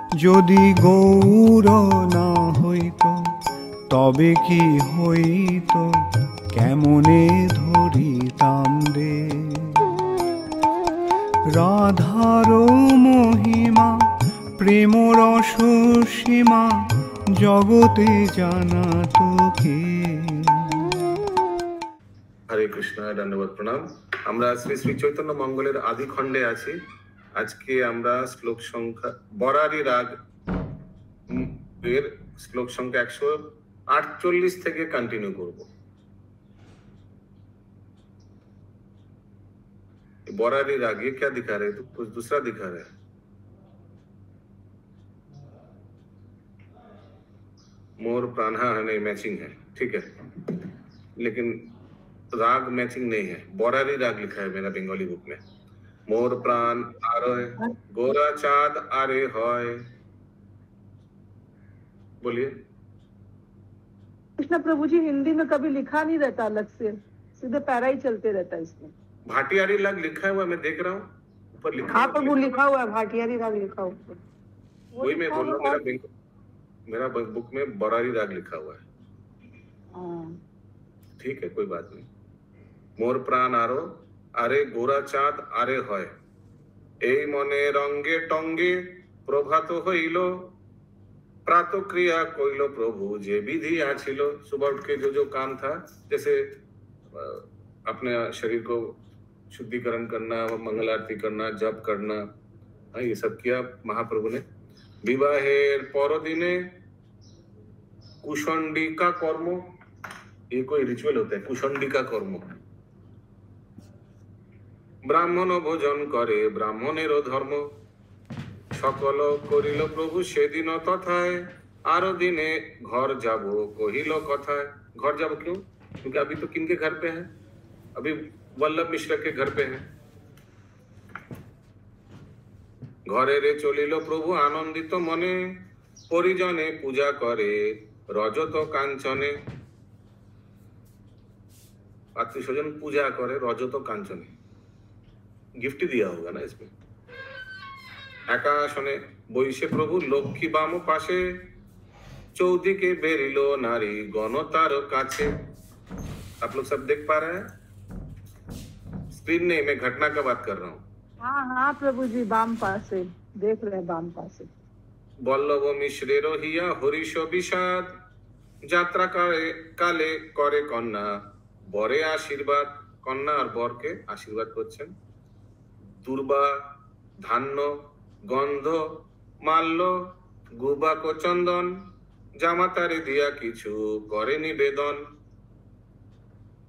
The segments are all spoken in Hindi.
যদি গৌর না হইত তবে কি হইত, কেমনে ধরিতাম রে। রাধার মহিমা প্রেম রস সীমা জগতে জানা তো কে। হরে কৃষ্ণ, দণ্ডবত প্রণাম। আমরা শ্রী শ্রী চৈতন্য মঙ্গলের আদি খণ্ডে আছি। আজকে আমরা শ্লোক সংখ্যা বরারি রাগ এর শ্লোক সংখ্যা 148 থেকে কন্টিনিউ করব। बरारी राग ये क्या दिखा रहे, तो कुछ दूसरा दिखा रहे हैं। मोर प्राणा नहीं मैचिंग है, ठीक है, लेकिन राग मैचिंग नहीं है। बरारी राग लिखा है मेरा बंगाली बुक में। मोर प्राण आरे गोरा चाँद आरे होय। बोलिए। कृष्ण प्रभु जी हिंदी में कभी लिखा नहीं रहता अलग से, सीधे पैरा ही चलते रहता है इसमें। भाटियारी राग लिखा हुआ मैं देख रहा हूँ, ऊपर लिखा। हाँ प्रभु लिखा हुआ है, भाटियारी राग लिखा हुआ है। वही मैं बोल रहा हूँ, मेरा बुक में बरारी राग लिखा हुआ है। ठीक है, कोई बात नहीं। मोर प्राण आरो आरे गोरा चाँद आरे होय, এই মনে রঙ্গে টঙ্গে প্রভাত হইল, प्रातो क्रिया कोइलो प्रभु जे विधि आछिलो। सुबह उठ के जो काम था, जैसे अपने शरीर को शुद्धिकरण करना, मंगल आरती करना, जप करना, ये सब किया महाप्रभु ने। विवाहेर परदिने कुशंडिका कर्म, ये कोई रिचुअल होता है, कुशंडिका कर्म। ब्राह्मण भोजन करे ब्राह्मणेर धर्म, सकल करिल प्रभु सेदिन तथाय, आरो दिने घर जाबो कहिल कथाय। घर जाबो क्यों? क्योंकि अभी तो किनके घर पे है? अभी वल्लभ मिश्र के घर पे है। घरे रे चलिल प्रभु आनंदित मने, परिजने पूजा करे रजत कांचने। आत्मीय स्वजन पूजा करे रजत कांचने, गिफ्ट दिया होगा ना इसमें। आकाशने বইসে প্রভু লক্ষ্মী বাম পাশে, চৌদিকে বেরিলো নারী গণতার কাছে। आप लोग सब देख पा रहे हैं? स्क्रीन नहीं, मैं घटना का बात कर रहा हूँ। हाँ हाँ प्रभु जी, बाम पासे देख रहे हैं, बाम पासे। বল্লভ মিশ্রের হিয়া হরিষ বিষাদ, যাত্রা কালে করে কন্যা বরে আশীর্বাদ। কন্যা আর বরকে আশীর্বাদ করছেন। দুর্বা ধান্য গন্ধ মাল্য গুবাক চন্দন, জামাতারে দিয়া কিছু করে নিবেদন।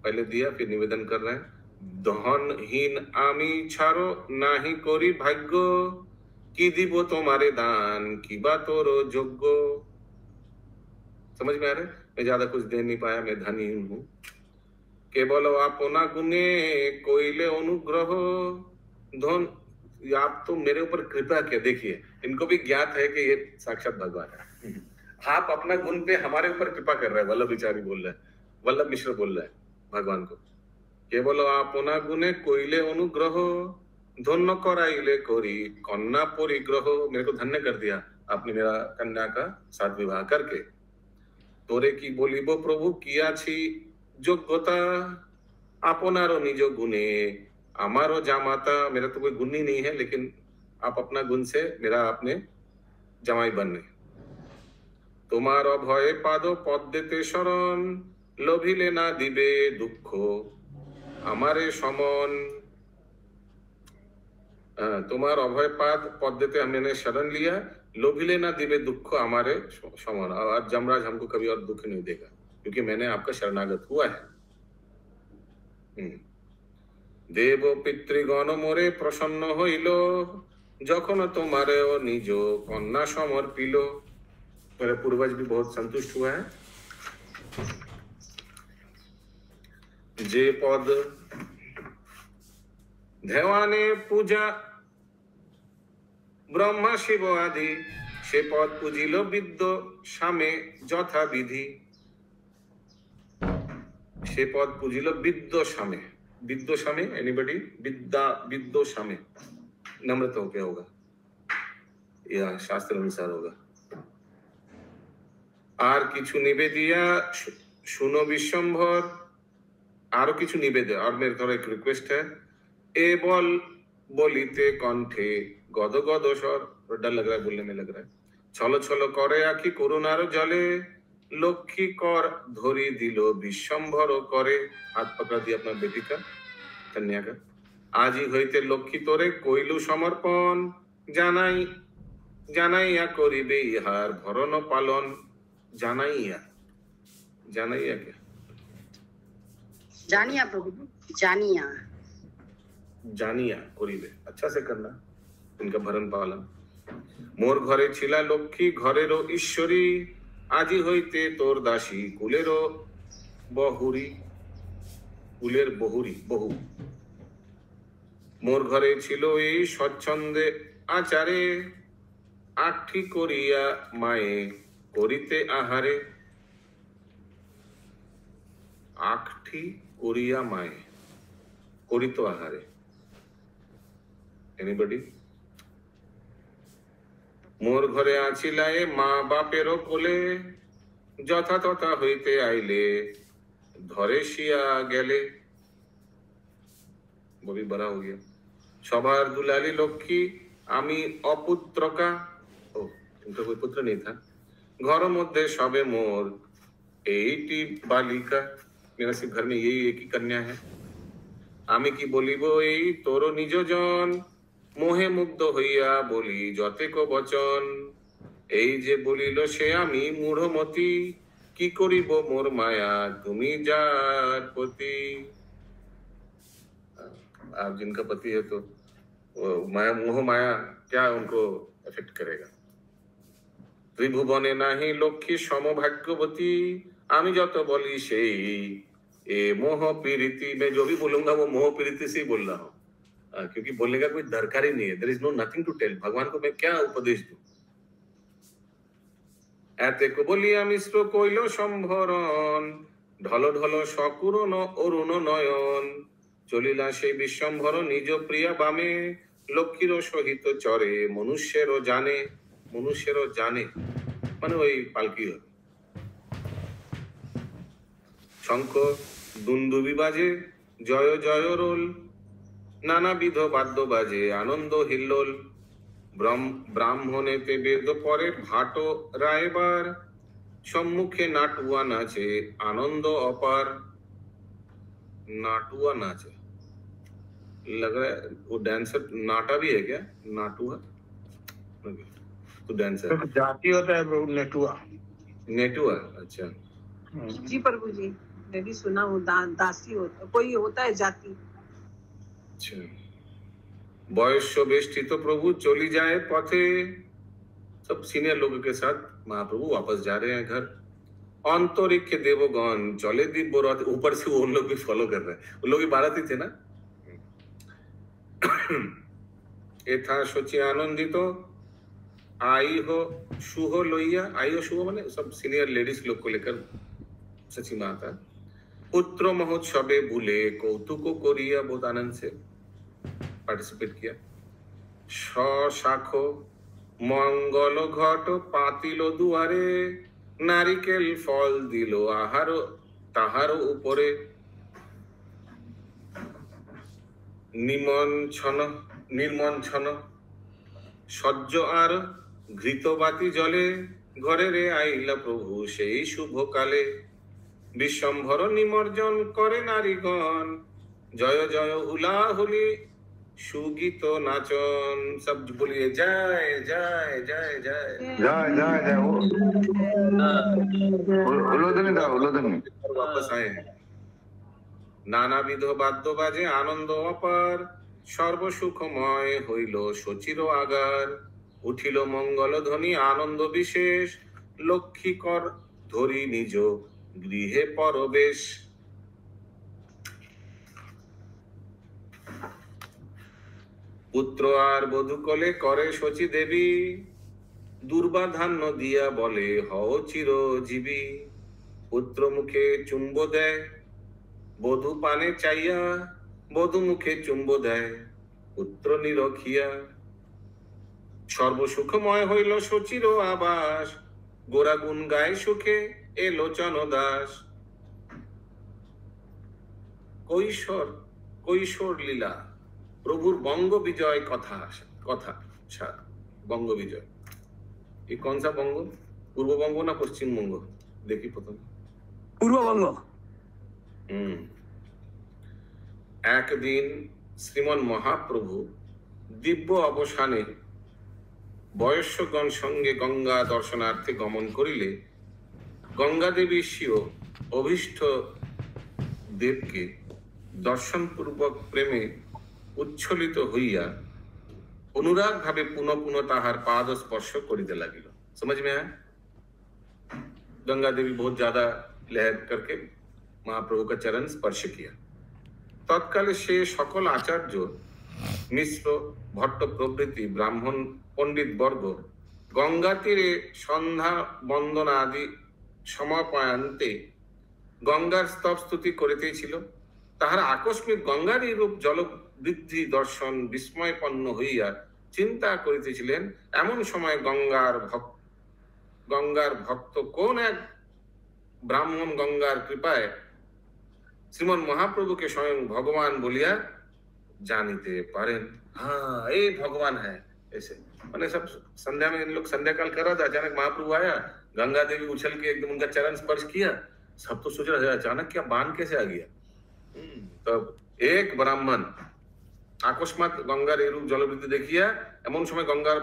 पहले दिया फिर निवेदन कर रहे हैं। धनहीन आमी ছাড়ো নাহি করি ভাগ্য, কি দিব তোমারে দান কিবা তোর যোগ্য। समझ में आ रहा है? मैं ज्यादा कुछ दे नहीं पाया, मैं धनहीन हूँ। केवल अपना गुणे कोइले अनुग्रह, धन आप तो मेरे ऊपर कृपा किया। देखिए, इनको भी ज्ञात है कि ये साक्षात भगवान है। आप अपना गुण पे हमारे ऊपर कृपा कर रहे हैं। वल्लभ विचारी बोल रहे हैं, वल्लभ मिश्र बोल रहे हैं भगवान को। केवल अपना गुणे कोइले अनुग्रह, धन्य कराइले करी कन्या परिग्रह। मेरे को धन्य कर दिया आपने मेरा कन्या का साथ विवाह करके। तोरे की बोलिबो प्रभु किया छी योग्यता, आपनारो निज गुणे हमारो जामाता। मेरा तो कोई गुण ही नहीं है, लेकिन आप अपना गुण से मेरा आपने जमाई बनने। तुम्हारो भय पादो पद देते शरण, लोभिले ना दिबे दुख हमारे समन। तुम्हार अभय पाद पद देते हमने शरण लिया, लोभिले ना दिबे दुख हमारे समन। और जमराज हमको कभी और दुख नहीं देगा, क्योंकि मैंने आपका शरणागत हुआ है। देव पितृगण मोरे प्रसन्न हईल, যখন তোমারে নিজ কন্যা সমর্পিল। मेरे पूर्वज भी बहुत संतुष्ट हुआ है। जे पद ধ্যানে পূজা ব্রহ্মা শিব আদি, সে পদ পূজিল বিদ্য সামে যথা বিধি। সে পদ পূজিল বিদ্য সামে। विद्यो शामे, एनीबडी? विद्या विद्यो शामे, नम्रता हो क्या होगा? यह शास्त्र अनुसार होगा। আর কিছু নিবেদিয়া শুনো বিশ্বম্ভর, আরো কিছু নিবেদে। আর মেরে ধরো এক রিকোয়েস্ট है, ए बोल বলিতে কণ্ঠে গদ গদ স্বর, डर लग रहा है बोलने में लग रहा है, ছলো ছলো করে আখি করুণার জলে, লক্ষ্মী কর ধরি দিল বিশ্বম্ভর করে। হাত পকড়া দিয়ে আপনার বেটি का कन्या का, আজি হইতে লক্ষ্মী তোরে কইলু সমর্পণ, জানাই জানাইয়া করিবে ইহার ভরণ পালন। জানাইয়া, জানাইয়া क्या? জানিয়া প্রভু, জানিয়া জানিয়া করিবে, अच्छा से करना इनका भरण पालन। मोर घरे छिला लक्ष्मी घरेरो ईश्वरी, আজি হইতে তোর দাসী কুলেরও বহুরি, কুলের বহুরি বহু। মোর ঘরে ছিল এই স্বচ্ছন্দে আচারে, আঠি করিয়া মায়ে করিতে আহারে। আখটি করিয়া মায়ে করিত আহারে। এনিবডি? মোর ঘরে আছিলায় মা বাপেরও কোলে, যথা তথা হইতে আইলে ধরে শিয়া গেলে। ববি বড়া हो गया। সবার দুলালি লক্ষ্মী আমি অপুত্রকা, ও इनका कोई पुत्र नहीं था, घर मध्य सबे मोर এইটি বালিকা, मेरा सिर्फ घर में यही एक ही कन्या है। আমি কি বলিব এই তোর নিজজন, মোহে মুগ্ধ হইয়া বলি যতেক বচন। এই যে বলিল সে আমি মূঢ়মতি, কি করিব মোর মায়া তুমি যার পতি। आप जिनका पति है तो माया मोह माया क्या उनको इफेक्ट करेगा। त्रिभुवने नाही लक्ष्मी समभाग्यवती, আমি যত বলি সেই ए मोह पीड़िती। मैं जो भी बोलूंगा वो मोह पीड़िती से ही बोल रहा हूँ, क्योंकि बोलने का कोई दरकार ही नहीं है। There is no nothing to tell. भगवान को मैं क्या उपदेश दूं। এতে কো বলিয়া মিশ্র কইল সম্ভরণ, ঢল ঢল সকুরন অরুণ নয়ন। চলিলা সেই বিশ্বম্ভর নিজ প্রিয়া বামে, লক্ষ্মীর সহিত চরে মনুষ্যেরও জানে। মনুষ্যেরও জানে মানে ওই পালকি হবে। শঙ্খ দুন্দুবি বাজে জয় জয় রোল, নানাবিধ বাদ্য বাজে আনন্দ হিল্লোল। ব্রাহ্মণেতে বেদ পরে ভাটো রায়বার, সম্মুখে নাটুয়া নাচে আনন্দ অপার। नाटुआ नाचे, लग रहा है वो डांसर नाटा भी है क्या? नाटुआ तो डांसर जाति होता है प्रभु, नेटुआ। नेटुआ, अच्छा जी प्रभु जी, मैं भी सुना हूँ दासी होता कोई होता है जाति। अच्छा, बयस्व बेष्टित प्रभु चली जाए पथे, सब सीनियर लोगों के साथ महाप्रभु वापस जा रहे हैं घर। अंतरिक्ष देवगण चले दिव्य रथ, ऊपर से वो उन लोग भी फॉलो कर रहे हैं, उन लोग भी भारती थे ना। एथा सोची आनंदित आई हो शुभ लोइया, आई हो शुभ माने सब सीनियर लेडीज लोग को लेकर सची माता पुत्र महोत्सवे भूले कौतुक करिया बहुत आनंद से पार्टिसिपेट किया। शाखो मंगल घट पातिल दुआरे, নারিকেল ফল দিল আহার তাহার উপরে। নির্মঞ্ছন সহ্য আর ঘৃতবাতি জলে, ঘরে রে আইলা প্রভু সেই শুভ কালে। বিশ্বম্ভর নিমজ্জন করে নারীগণ, জয় জয় হুলাহুলি সুগীত নাচন। সব বলিए जय जय जय जय जय जय जय। उलोधनी था, उलोधनी वापस आए हैं। নানাবিধ বাদ্য বাজে আনন্দ অপার, সর্বসুখময় হইল শচীর আগার। উঠিল মঙ্গল ধ্বনি আনন্দ বিশেষ, লক্ষ্মীকর ধরি নিজ গৃহে পরবেশ। পুত্র আর বধূ কোলে করে শচী দেবী, দুর্বাধান্য দিয়া বলে হও চিরজীবী। পুত্র মুখে চুম্ব দেয় বধূ পানে চাইয়া, বধূ মুখে চুম্ব দেয় পুত্র নিরখিয়া। সর্বসুখময় হইল শচীর আবাস, গোরা গুণ গায় সুখে এ লোচন দাস। কৈশোর কৈশোর লীলা প্রভুর বঙ্গ বিজয় কথা কথা সার। বঙ্গ বিজয় ये कौन सा बंग? पूर्व बंग ना पश्चिम बंग? देखी प्रथम পূর্ববঙ্গ। একদিন শ্রীমন মহাপ্রভু দিব্য অবসানে বয়স্যগণ সঙ্গে গঙ্গা দর্শনার্থে গমন করিলে গঙ্গা দেবী স্বীয় অভীষ্ট দেবকে দর্শনপূর্বক প্রেমে উচ্ছ্বলিত হইয়া অনুরাগ ভাবে पुनः पुनः ताहार पाद स्पर्श करिते लागिल। समझ में आया? गंगा देवी बहुत ज्यादा लहर करके महाप्रभु का चरण स्पर्श किया। तत्काले से सकल आचार्य मिश्र भट्ट प्रभृति ब्राह्मण पंडित वर्ग गंगा तीरे सन्ध्या बंदन आदि समापयान्ते गंगार स्तव स्तुति करितेছিল। তাহার আকস্মিক গঙ্গার রূপ জলবৃদ্ধি দর্শন বিস্ময়পন্ন হইয়া চিন্তা করিতেছিলেন। এমন সময় গঙ্গার ভক্ত কোন এক ব্রাহ্মণ গঙ্গার কৃপায় শ্রীমন মহাপ্রভুকে স্বয়ং ভগবান বলিয়া জানিতে পারেন। हाँ ये भगवान है ऐसे। मैंने सब संध्या में इन लोग संध्या काल कर रहा था, अचानक महाप्रभु आया, गंगा देवी उछल के एकदम उनका चरण स्पर्श किया। सब तो सोच रहे अचानक क्या बाण कैसे आ गया। तब एक ब्राह्मण আকস্মাত গঙ্গার এরূপ জলবৃদ্ধি দেখিয়া এমন সময় গঙ্গার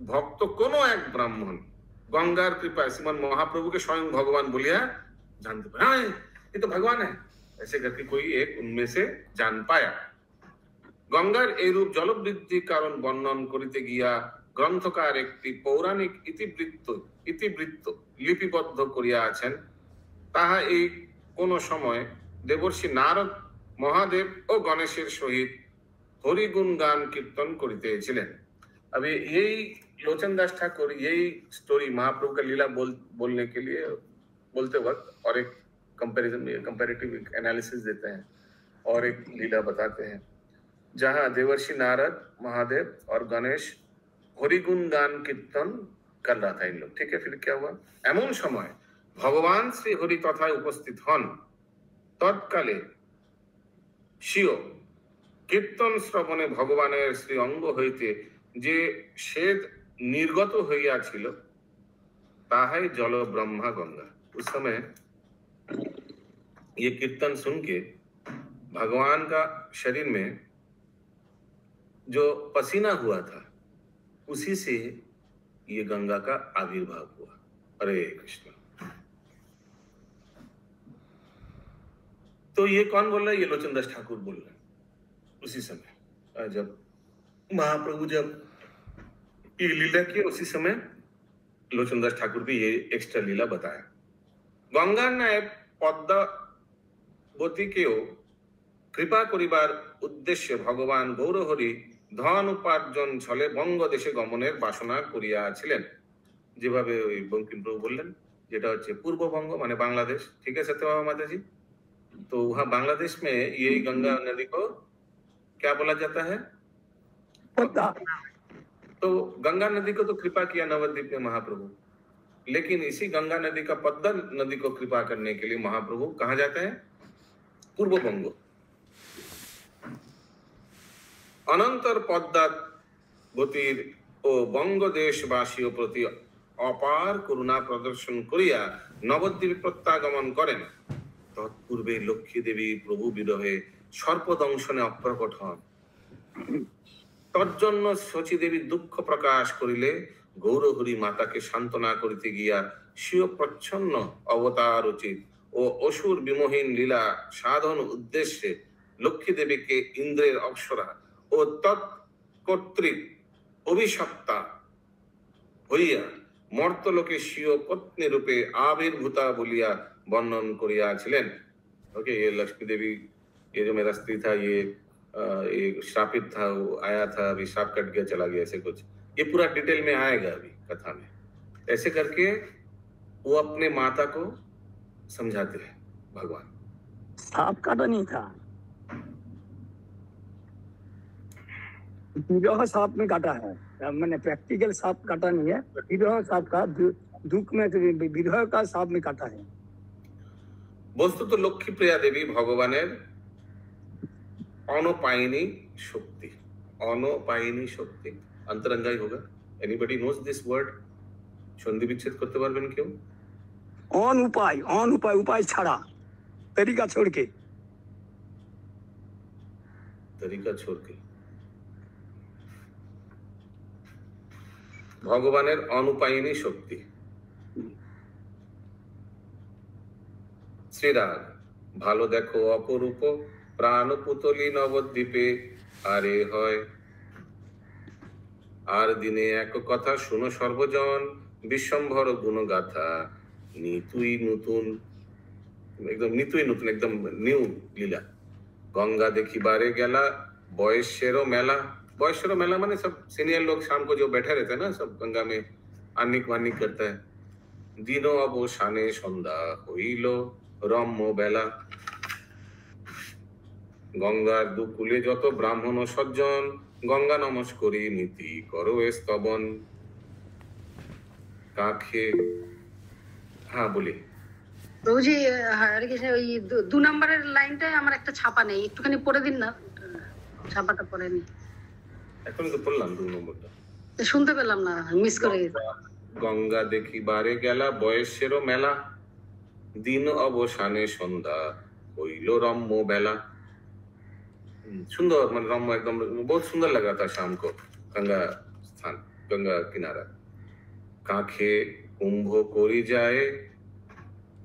ভক্ত কোন এক ব্রাহ্মণ গঙ্গার কৃপায় শ্রীমান महाप्रभु के स्वयं भगवान बोलिया जानते पाया। हाँ ये तो भगवान है ऐसे करके कोई एक उनमें से जान पाया। গঙ্গার এইরূপ জলবৃদ্ধি কারণ বর্ণন করিতে গিয়া গ্রন্থকার একটি পৌরাণিক ইতিবৃত্ত লিপিবদ্ধ করিয়া আছেন। তাহা এই কোন সময় দেবর্ষি নারদ মহাদেব ও গণেশের সহিত হরিগুণ গান कीर्तन करितेছিলেন। अभी यही लोचन दास ठाकुर यही स्टोरी महाप्रभु का लीला बोलने के लिए बोलते वक्त और एक कंपैरिजन में कंपैरेटिव एनालिसिस देते हैं और एक लीला बताते हैं जहां देवर्षि नारद महादेव और गणेश हरिगुण गान कीर्तन कर रहा था इन लोग। ठीक है, फिर क्या हुआ? एमन समय भगवान श्री हरि तथा उपस्थित हन। तत्काले शिव কীর্তন শ্রবণে ভগবানের শ্রী অঙ্গ হইতে যে শ্বেত निर्गत হইয়াছিল তাহাই জল ब्रह्मा गंगा। उस समय ये कीर्तन सुन के भगवान का शरीर में जो पसीना हुआ था उसी से ये गंगा का आविर्भाव हुआ। हरे कृष्ण। तो ये कौन बोल रहा है? ये लोचन दास ठाकुर बोल रहे हैं। उसी समय जब महाप्रभु जब ये लीला की उसी समय लोचन दास ठाकुर भी ये एक्स्ट्रा लीला बताया। गंगा न्याय पद्मावती केও কৃপা করিবার উদ্দেশ্যে ভগবান গৌরহরি ধন উপার্জন ছলে বঙ্গ দেশে গমনের বাসনা করিয়াছিলেন। যেভাবে ওই বঙ্কিমপ্রভু বললেন যেটা হচ্ছে পূর্ববঙ্গ মানে বাংলাদেশ। ठीक है सत्यभामा माता जी? तो वहां बांग्लादेश में ये गंगा नदी को क्या बोला जाता है? पद्मा। तो गंगा नदी को तो कृपा किया नवद्वीप में महाप्रभु, लेकिन इसी गंगा नदी का पद्मा नदी को कृपा करने के लिए महाप्रभु कहाँ जाते हैं? पूर्व बंग। अनंतर पद्मावतीर ও বঙ্গদেশবাসীর প্রতি অপার করুণা প্রদর্শন করিয়া নবদ্বীপে প্রত্যাগমন করেন। তৎপূর্বে লক্ষ্মী দেবী প্রভু বিরহে সর্পদংশনে অপ্রকট হন। তজ্জন্য শচী দেবী দুঃখ প্রকাশ করিলে গৌরহরি মাতাকে সান্ত্বনা করিতে গিয়া স্বীয় প্রচ্ছন্ন অবতার উচিত ও অসুর বিমোহীন লীলা সাধন উদ্দেশ্যে লক্ষ্মী দেবীকে ইন্দ্রের অপ্সরা ও তৎকর্তৃক অভিশপ্তা হইয়া মর্তলোকে স্বীয় পত্নী রূপে আবির্ভূতা বলিয়া वर्णन करियाছিলেন। ओके, ये लक्ष्मी देवी ये जो मेरा स्त्री था ये श्रापित था, वो आया था, अभी श्राप कट गया चला गया, ऐसे कुछ ये पूरा डिटेल में आएगा अभी कथा में। ऐसे करके वो अपने माता को समझाते हैं भगवान। सांप काटा नहीं था, विवाह सांप में काटा है मैंने प्रैक्टिकल सांप काटा नहीं है, विरह सांप का दुख में विरह का सांप में काटा है। বস্তুত লক্ষ্মী প্রিয়া দেবী ভগবানের অনপায়িনী শক্তি, অনপায়িনী শক্তি, अंतरंगाई होगा। Anybody knows this word? সন্ধি বিচ্ছেদ করতে পারবেন কেউ? অন উপায়, অন উপায়, উপায় ছাড়া, তরিকা छोड़ के, তরিকা छोड़ के। ভগবানের অনুপায়িনী শক্তি। শ্রীরাগ, ভালো দেখো অপরূপ প্রাণ পুতলি নবদ্বীপে আরে হয়। আর দিনে এক কথা শুনো সর্বজন, বিশ্বম্ভর গুণগাথা নিতুই নতুন, একদম নিতুই নতুন, একদম নিউ লীলা। गंगा देखी बारे गला बयसेरो मेला। बयसेरो मेला माने सब सीनियर लोग शाम को जो बैठे रहते हैं ना, सब गंगा में आनिक वानिक करता है। दिनों अवसाने सन्ध्या हইলো रम्य बेला। गंगार दुकुले যত ব্রাহ্মণ ও সজ্জন, गंगा नमस्करी নীতি করো স্তবন। কাকে, হ্যাঁ বলি। প্রভুজি হরে কৃষ্ণ, ওই 2 নম্বরের লাইনটায় আমার একটা ছাপা নেই, একটুখানি পড়ে দিন না, ছাপাটা পড়ে নি। এখন তো পড়লাম 2 নম্বরটা, শুনতে পেলাম না, মিস করে গেছি। গঙ্গা দেখি বারে গেলা বয়সেরও মেলা, দিন অবসানে সন্ধ্যা হইল रम्य बेला। सुंदर, मतलब रम्य, एकदम बहुत सुंदर लग रहा था शाम को गंगा स्थान, गंगा किनारा। काखे कुंभ करी जाए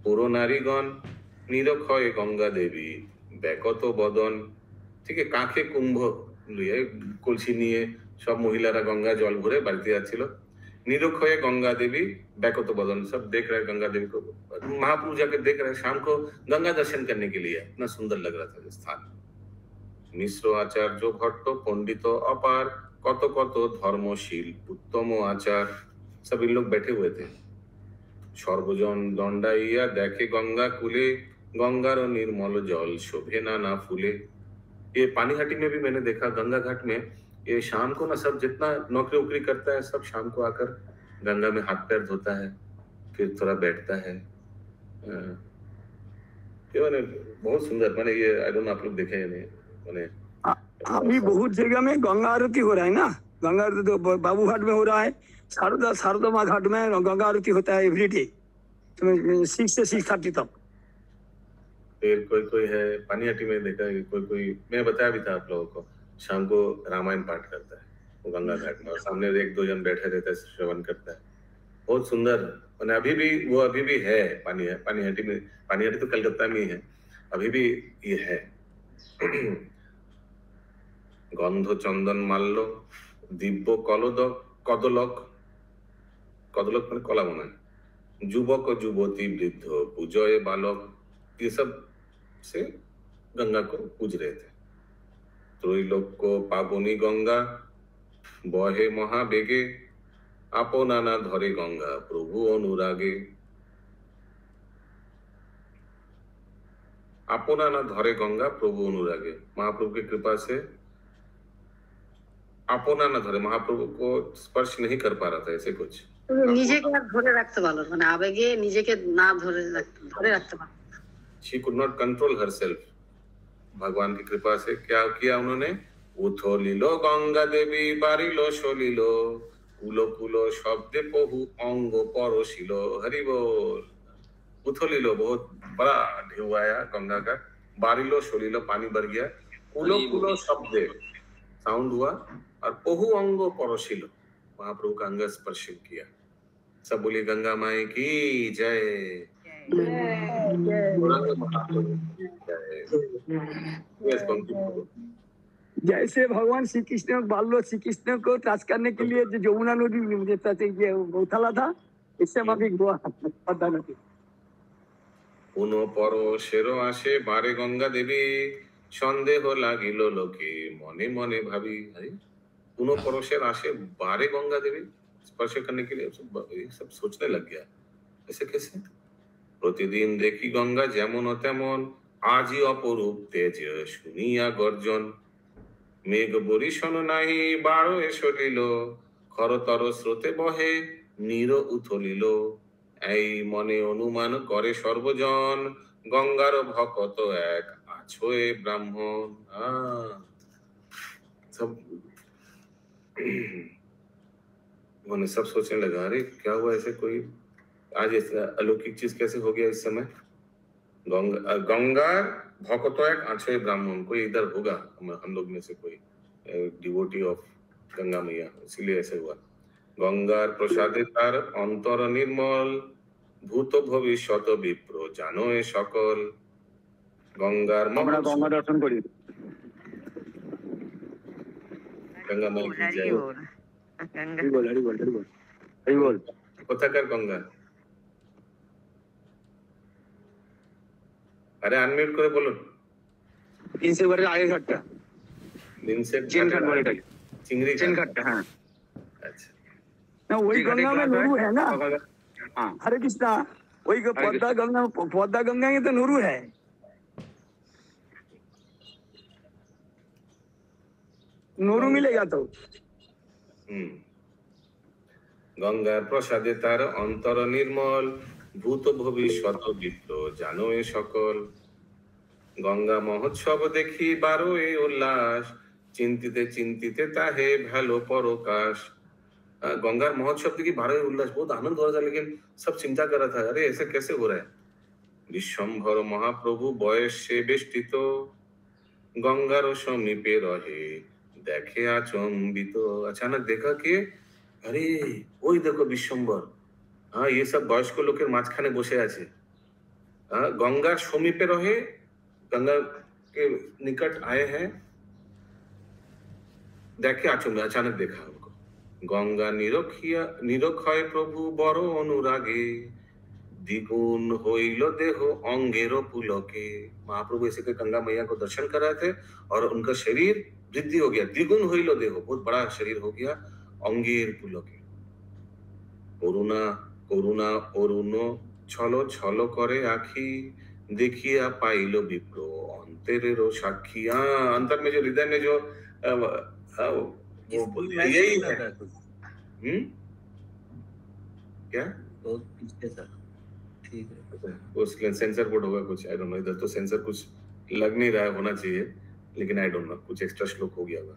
पुरो नारीगण, निरक्षय गंगा देवी ব্যাকত বদন। ঠিক আছে, কাঁখে কুম্ভ নিয়ে কলসি নিয়ে সব মহিলারা গঙ্গা জল ভরে বাড়িতে যাচ্ছিল। निरक्षय गंगा देवी बैकत बदन, सब देख रहे गंगा देवी को। महाप्रभु जाकर देख रहे शाम को गंगा दर्शन करने के लिए, इतना सुंदर लग रहा था ये स्थान। मिश्र आचार्य भट्ट पंडित अपार, कत कत धर्मशील उत्तम आचार, सब इन लोग बैठे हुए थे। सर्वजन दंडाइया देखे गंगा कूले, गंगार निर्मल जल शोभे ना फूले। ये पानीहाटी में भी मैंने देखा, गंगा घाट में ये शाम को ना सब जितना नौकरी वोकरी करता है सब शाम को आकर गंगा में हाथ पैर धोता है, फिर थोड़ा बैठता है। ये मैंने बहुत सुंदर, मैंने ये आई डोंट नो आप लोग देखे या नहीं, मैंने अभी बहुत जगह में गंगा आरती हो रहा है ना। गंगा आरती तो बाबूघाट में हो रहा है, शारदा माँ घाट में गंगा आरती होता है एवरीडे 6 से 6:30 तक। फिर कोई है पानीहाटी में देखा, कोई मैं बताया भी था आप लोगों को, शाम को रामायण पाठ करता है वो गंगा घाट में, और सामने 1-2 जन बैठे रहता है, श्रवण करता है। बहुत सुंदर, और अभी भी है पानीहाटी में। पानीहाटी तो कलकत्ता में ही है, अभी भी ये है। गंध चंदन माल्य दिव्य कदलक मैंने कला बना, युवक युवती वृद्ध पूजय बालक, ये सब से गंगा को पूज रहे थे। त्रैलोक को पावनी गंगा बहे महाबेगे, आपनाना धरे गंगा प्रभु अनुरागे। आपनाना धरे गंगा प्रभु अनुरागे, महाप्रभु की कृपा से आपनाना धरे, महाप्रभु को स्पर्श नहीं कर पा रहा था, ऐसे कुछ নিজেকে আর ধরে রাখতে পারলো, মানে আবেগে নিজেকে না ধরে রাখতে পারলো। She could not control herself। भगवान की कृपा से क्या किया उन्होंने, उथलिलो गंगा देवी बारिलो सलिलो, कुलो कुलो शब्दे पहु अंग परसिलो। हरि बोल। उथलिलो, बहुत बड़ा ढेउ आया गंगा का, बारिलो सलिलो पानी भर गया, कुलो कुलो शब्दे साउंड हुआ, और पहु अंग परसिलो, महाप्रभु का अंग स्पर्श किया। सब बोलिए गंगा माई की जय। जैसे भगवान श्री कृष्ण बाल्य श्री कृष्ण को त्रास करने के लिए जो यमुना नदी गौशाला था, इससे माफी गोवा पद्मा नदी। पुनो परो शेरो आशे बारे गंगा देवी, सन्देह लागिलो लोके मने मने भावी। पुनो परो शेर आशे बारे गंगा देवी, स्पर्श करने के लिए सब सोचने लग गया, ऐसे कैसे। प्रतिदिन देखी गंगा जेमन तेमन, आजी अपरूप तेज शुनिया गर्जन। मेघ बरिशन नाहि बारो सलिल, খরতর স্রোতে বহে নীর উথলিল। এই মনে অনুমান করে সর্বজন, গঙ্গার ভকত এক আছোয়ে ब्राह्मण। सब मैंने सब सोचने लगा, अरे क्या हुआ, ऐसे कोई आज ऐसा अलौकिक चीज कैसे हो गया इस समय। गंगा भक्त एक आछे ब्राह्मण, कोई इधर होगा हम लोग में से कोई डिवोटी ऑफ गंगा मैया, इसीलिए ऐसे हुआ। गंगार प्रसादे तार अंतर निर्मल, भूत भविष्यत विप्र जानो ए सकल। गंगार আমরা গঙ্গা দর্শন করি। गंगा माई की जय। হরি বল হরি বল হরি বল হরি বল। কোথাকার গঙ্গা? আরে আনমিউট করে বলুন। তিনশে বারের আগে ঘাটটা, দিনসের চেন ঘাট বলে এটাকে, চিংড়ি চেন ঘাটটা। হ্যাঁ আচ্ছা, না ওই गंगा में नुरू है ना। हाँ हरे कृष्णा, वही पद्मा गंगा में तो नुरू है। नुरू मिलेगा तो। গঙ্গার প্রসাদে তার অন্তর নির্মল, ভূত ভবিষ্যৎ বিপ্র জানো এ সকল। গঙ্গা মহোৎসব দেখি বারো এ উল্লাস, চিন্তিতে চিন্তিতে তাহে ভালো পরকাশ। गंगा महोत्सव देखी 12 उल्लास, बहुत आनंद हो रहा था, लेकिन सब चिंता कर रहा था, अरे ऐसे कैसे हो रहा है। विश्वम्भर महाप्रभु बयस से बेष्टित, गंगार समीपे रहे देखे आचंबित। अचानक देखा कि अरे ওই দেখো বিশ্বম্বর, ये सब বয়স্ক লোকের মাঝখানে বসে আছে। गंगा समीपे रहे, गंगा के निकट आए हैं, देखे आचंबित, अचानक देखा उनको। गंगा निरक्षय प्रभु बड़ अनुरागे, द्विगुण होइल देह अंगेर पुलके। महाप्रभु ऐसे के गंगा मैया को दर्शन कर रहे थे और उनका शरीर वृद्धि हो गया, द्विगुण होइल देह, बहुत बड़ा शरीर हो गया, अंगेर पुलके। करुणा करुणा अरुण छलो छलो करे आखी, देखिया पाइल विप्र अंतरेर साक्षी। अंतर में जो हृदय में जो यही है। क्या बहुत पीछे था, ठीक है। उस सेंसर बोर्ड होगा कुछ, आई डोंट नो, इधर तो सेंसर कुछ लग नहीं रहा है, होना चाहिए, लेकिन आई डोंट नो, कुछ एक्स्ट्रा श्लोक हो गया होगा।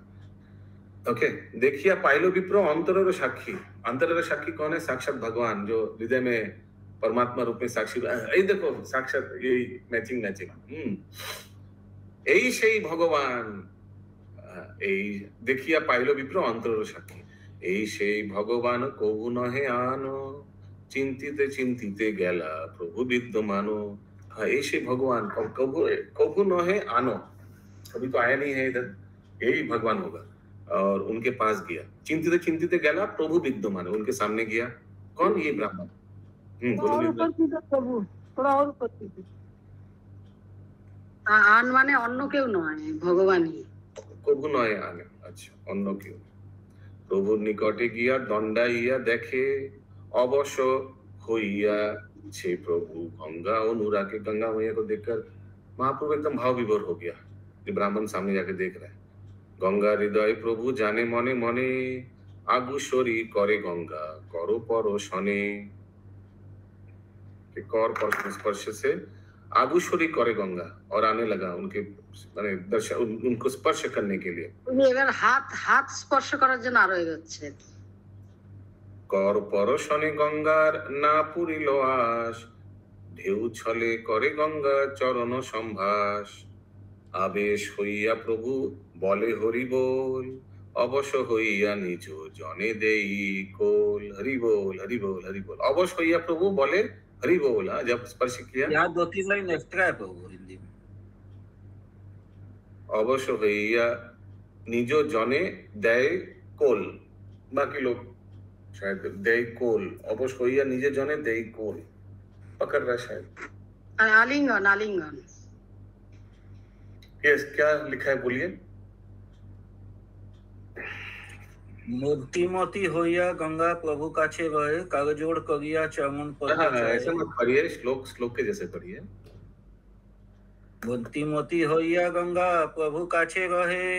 ओके, देखिए पाइलो विप्र अंतरेर साक्षी। अंतरेर साक्षी कौन है? साक्षात भगवान, जो हृदय में परमात्मा रूप में साक्षी। ये देखो साक्षात, यही मैचिंग मैचिंग। यही সেই ভগবান, এই দেখিয়া পাইল বিপ্র অন্তরের সাক্ষী। এই সেই ভগবান কবু নহে আনো, চিন্তিতে চিন্তিতে গেলা প্রভু বিদ্যমান। এই সেই भगवान कबू नहे आनो, कभी तो आया नहीं है इधर, यही भगवान होगा। और उनके पास गया, चिंतित चिंतित गया प्रभु विद्यमान, उनके सामने गया। कौन? ये ब्राह्मण। थोड़ा और ऊपर कीजिए। আন মানে অন্য কেউ নয়, ভগবানই। কবু নয় আনে, আচ্ছা, অন্য কেউ। প্রভুর নিকটে গিয়া দণ্ডাইয়া দেখে, অবশ্য হইয়া छे प्रभु गंगा अनुरागे। गंगा मैया को देखकर महाप्रभु एकदम भाव विभोर हो गया, जो ब्राह्मण सामने जाके देख रहा है। गंगा हृदय प्रभु जाने मने मने, आगुसरी करे गंगा करो परशने। कर स्पर्श से आगुसरी करे गंगा, और आने लगा उनके माने दर्शन, उनको स्पर्श करने के लिए। এবার হাত স্পর্শ করার জন্য আরো এগোচ্ছে। कर परशने गंगार ना पुरिल आस, ढेउ छले करे गंगा चरण सम्भास। आवेश हইয়া प्रभु বলে हरि बोल, अवश्य हইয়া निज जने देई कोल। हरि बोल हरि बोल हरि बोल। अवश्य हইয়া प्रभु बोले हरि बोल। जब स्पर्श किया, यहाँ 2-3 लाइन एक्स्ट्रा है प्रभु हिंदी में। अवश्य हইয়া निज जने देय कोल, बाकी लोग शायद देय कोल, अवश्य हইয়া निजे जने देय कोल पकड़ रहा शायद। আলিঙ্গন আলিঙ্গন। यस, क्या लिखा है बोलिए। मूर्तिमती होइया गंगा प्रभु काछे रहे, करजोड़ करिया चरण पद ऐसे मत पढ़िए, श्लोक के जैसे पढ़िए। मूर्तिमती होइया गंगा प्रभु काछे रहे,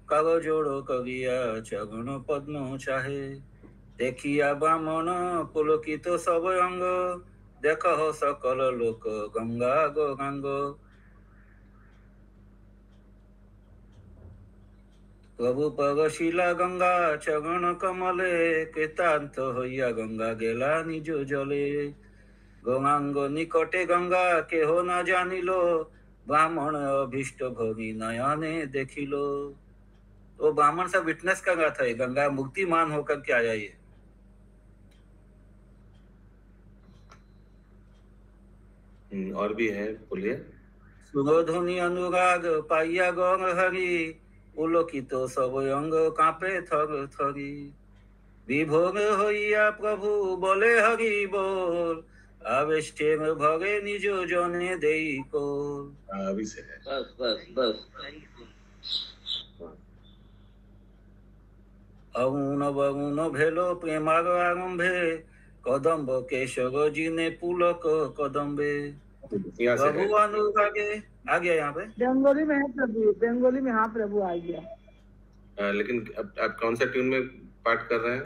करजोड़ करिया चरण पद्म चाहे। দেখিয়া বামন পুলকিত সব অঙ্গ, দেখ সকল লোক গঙ্গা গৌরাঙ্গ। প্রভু পরশিলা গঙ্গা চরণ কমলে, কৃতান্ত হইয়া গঙ্গা গেলা নিজ জলে। গৌরাঙ্গ নিকটে গঙ্গা কেহ না জানিল, ब्राह्मण अभिष्ट भोगी नयने देखिलो। तो ब्राह्मण सब विटनेस कर रहा था ये गंगा मुक्तिमान होकर के आया ये। और भी है, बोलिए। सुरोधुनि अनुराग पाइया गौर हरि, पुलकित सब अंग कांपे थर थरी। विभोर होइया प्रभु बोले हरि बोल, आवेशे में भरे निज जने देई को। अभी से है। बस बस बस। अरुण वरुण भेलो प्रेमार आरंभे, कदम्ब केशव जिने पुलक कदम्बे। प्रभु अनुरागे आ गया यहाँ पे। बंगाली में है प्रभु, बंगाली में हाँ प्रभु आ गया। लेकिन अब कौन सा ट्यून में पाठ कर रहे हैं?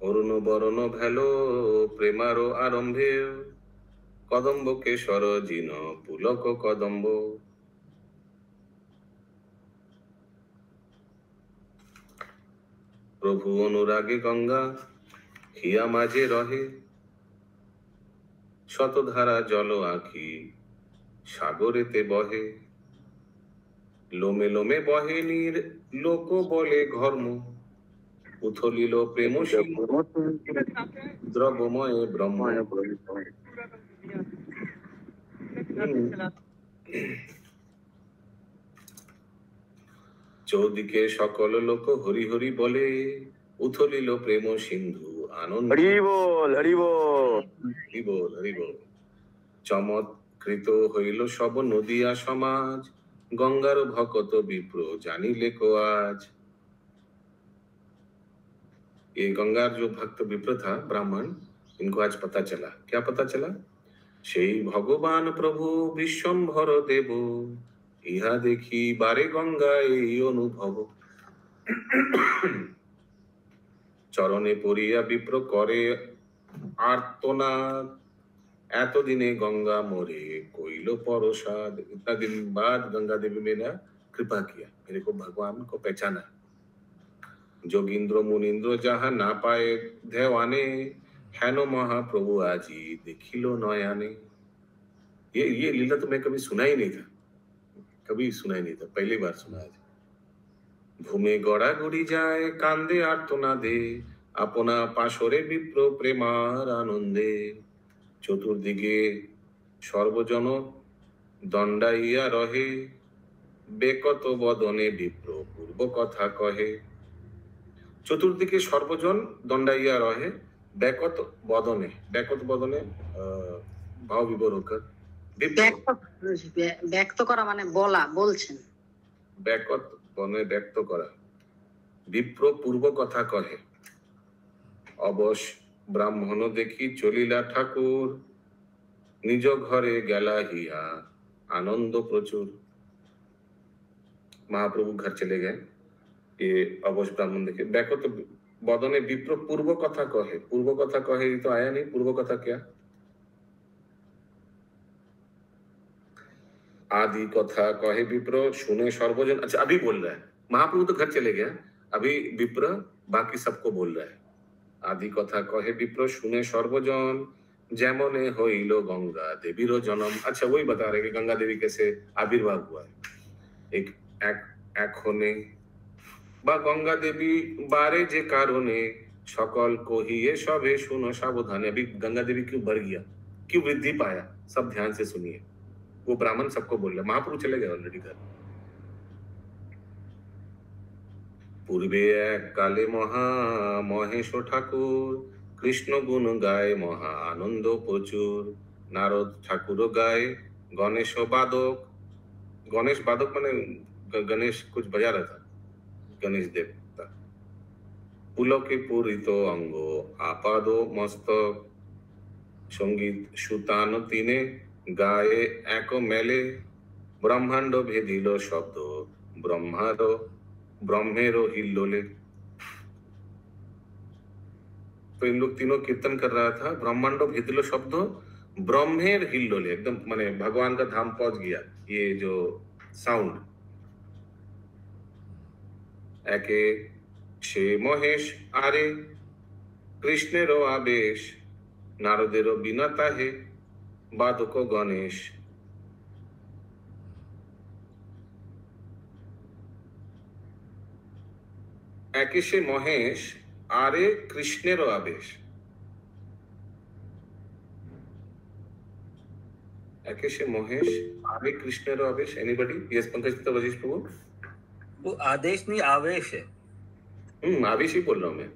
অরুণ বরণ ভেলো প্রেমারো আরম্ভে, কদম্ব কেশর জিন পুলক কদম্ব। প্রভু অনুরাগে গঙ্গা হিয়া মাঝে রহে, শতধারা জল আঁখি সাগরেতে বহে। লোমে লোমে বহে নীর লোক বলে ঘর্ম, উথলিল প্রেম দ্রবময় ব্রহ্ম। চৌদিকে সকল লোক হরি হরি বলে, উথলিল প্রেম সিন্ধু আনন্দ। হরি বল হরি বল হরি বল হরি বল। চমৎকৃত হইল সব নদিয়া সমাজ, गंगार भकत विप्र जानिले को आज। ये गंगार जो भक्त विप्र था ब्राह्मण, इनको आज पता चला। क्या पता चला? সেই ভগবান প্রভু বিশ্বম্ভর দেব, ইহা দেখি বারে গঙ্গা এই অনুভব। চরণে পড়িয়া বিপ্র করে আর্তনাদ, এতদিনে गंगा मोरे कोइलो परोसाद। इतना दिन बाद गंगा देवी ने ना कृपा किया, मेरे को भगवान को पहचाना। जोगिंद्र मुनिंद्र जहाँ ना पाए देवाने, हैनो महाप्रभु आजी देखिलो नयाने। ये लीला तो मैं कभी सुना ही नहीं था, कभी सुना ही नहीं था, पहली बार सुना आज। भूमि गड़ा गुड़ी जाए कांदे आर्तना दे, अपना पाशरे विप्र प्रेमार आनंदे। चतुर्दिके सर्वजन दंडाइया रहे, बेकत बदने विप्र पूर्व कथा कहे। चतुर्दिके सर्वजन दंडाइया रहे, बेकत बदने, बेकत बदने भाव विभोर होकर ব্যক্ত করা মানে বলা, বলছেন। বেকত বনে ব্যক্ত করা, বিপ্র পূর্ব কথা কহে। অবশ ব্রাহ্মণ দেখি চলিলা ঠাকুর, নিজ ঘরে গেলা হিয়া आनंद प्रचुर। महाप्रभु घर चले गए, ये अवश ब्राह्मण देखे। बैकत बदने विप्र पूर्व कथा कहे। पूर्व कथा कहे ये तो आया नहीं, पूर्व कथा क्या? आदि कथा कहे विप्र सुने सर्वजन। अच्छा अभी बोल रहा है, महाप्रभु तो घर चले गया, अभी विप्र बाकी सबको बोल रहा है। आदि कथा कहे विप्र सुने सर्वजन, जैमने होइलो गंगा देवीर जन्म। अच्छा वही बता रहे कि गंगा देवी कैसे आविर्भाव हुआ है। एक होने बा गंगा देवी बारे जे कारणे, सकल कहिए सबे सुनो सावधान। अभी गंगा देवी क्यों बढ़ गया, क्यों वृद्धि पाया, सब ध्यान से सुनिए। वो ब्राह्मण सबको बोल रहे, महाप्रभु चले गए ऑलरेडी घर। पूर्वे एक काले महा महेश ठाकुर, कृष्ण गुण गाय महा आनंद प्रचुर। नारद ठाकुर गाय गणेश बादक। गणेश बादक माने गणेश कुछ बजा रहा था, गणेश देवता। पुलके पूरित अंग आपादो मस्तक, संगीत सुतान तीने गाये एक मेले। ब्रह्मांड भेदिल शब्द ब्रह्मार ब्रह्मेरो हिल्लोले। तो इन लोग तीनों कीर्तन कर रहा था, ब्रह्मांडो भिदिलो शब्द ब्रह्मेर हिल्लोले, एकदम माने भगवान का धाम पहुंच गया ये जो साउंड। एके से महेश आरे कृष्णेरो आवेश नारदेरो बिनाता है बाधको गणेश। एके से महेश आरे कृष्णेरो आवेश। एके से महेश आरे कृष्णेरो आवेश। एनीबॉडी? यस पंकज पिता वजीश प्रभु। वो आदेश नहीं आवेश है। आवेश ही बोल रहा हूँ मैं।